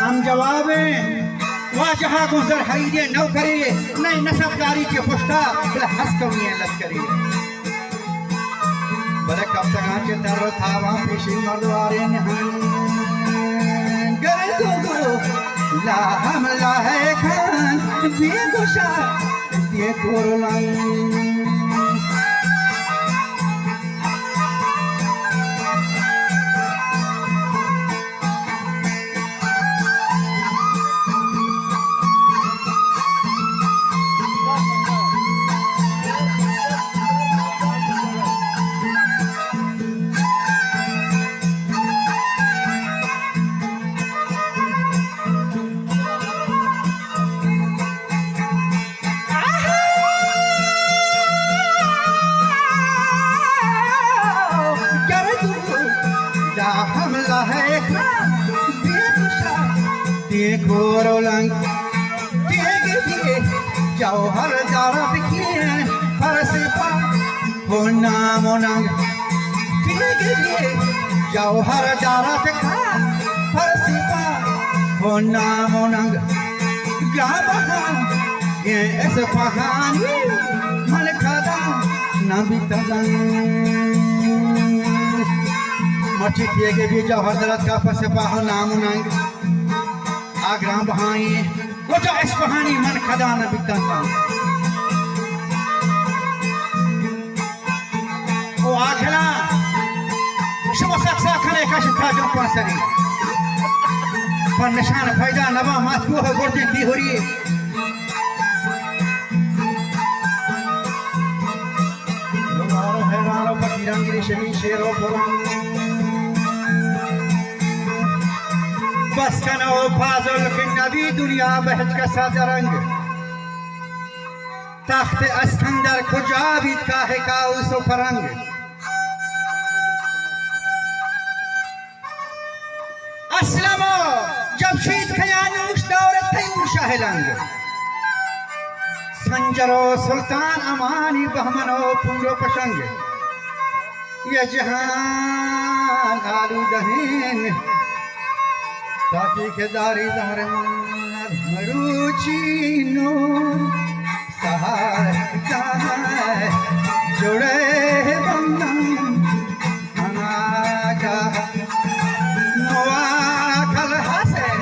हम जवाबे वाजहा गुजर हईदे नौकरी नहीं नसबदारी के पुश्ता बल हस्कवियां लश्करी बल कब तक आके तर थावा पेशी मर्दवारे नहान कर दो ला हमला है खान बेगुशा ये कोरलान हमला है देखो रोलंग दिए जौहर जारत किए फरसे पा हो नाम नंग दिए जौहर जारत खा फरसे पा हो नाम नंग गाबहा ये ऐसे कहानी मन खदा ना बितजन मची किए के भी जौहर दरत का फरसे पा हो नाम नंग आगरा बहाई वो जो इस कहानी मन खदा न बिकन ओ आखला शुभ सक्सा खने का शिखा जो पासरी पर निशान फायदा नवा मात को है गोरती दी हो रही दोबारा हैरानो पति रंगी शमी शेरो पुरान बस कनो फाजुल के नबी दुनिया बहज का साजा रंग तख्त अस्कंदर खुजा भी का है का उस फरंग अस्लमो जमशीद खयानुश दौरत थे शाहलंग संजरो सुल्तान अमानी बहमनो पूरो पशंग ये जहान आलू दहीन ताकि के दारी दार मरुची नो सहार जुड़े बंधन अनाजा नोआ कल हसे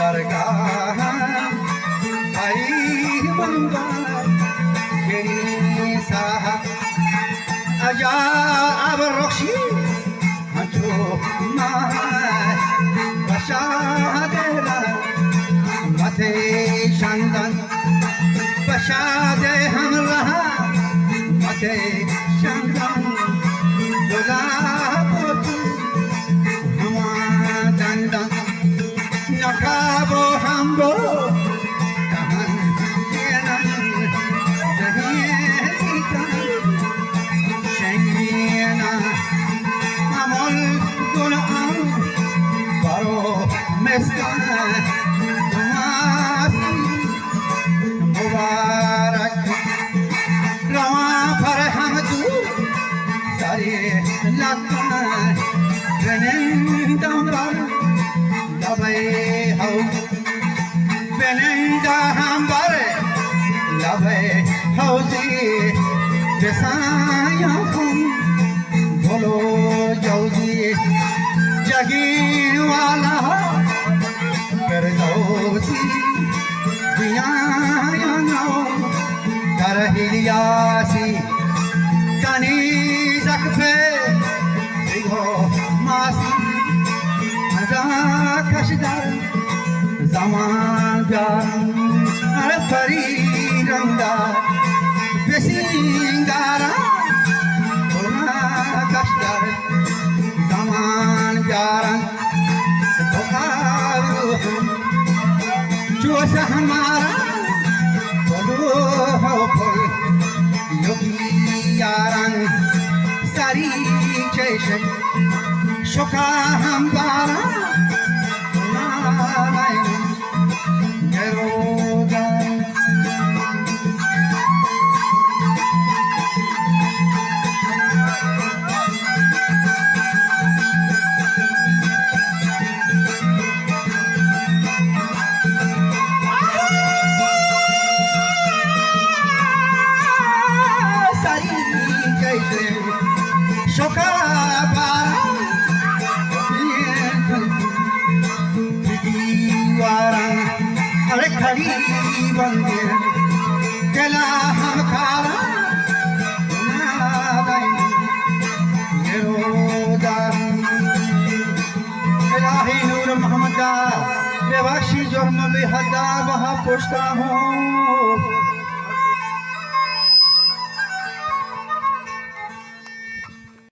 दरगाह हरी बंदा यही साहा अजा अब रोशी जो बशादेरा मथे शंदन बशादे हम रहा मथे शंदन गुलाब हमा दंदन नकाबो हम बो कहन शेंगीना अमल गुल मुबारक रवा पर हम तू सारे लबे हो बेनंदा हम बर लबे हौजी बेसाया तुम बोलो जौजी जगीर वाला कर दोसी दिया कर हिलियासी कनी जख्फे दिगो मासी मजा कशदर जमान प्यार अरे परी रंगा बेसिंगारा कशदर जमान प्यार जो हमारा बोलो हो योगी यारन सारी जैसे शोका हम बारा शोका दीवारा अरे खड़ी बंदे केला हम खारा इलाही नूर मोहम्मदा बेवाशी जुर्म बेहदा वहाँ पूछता हूँ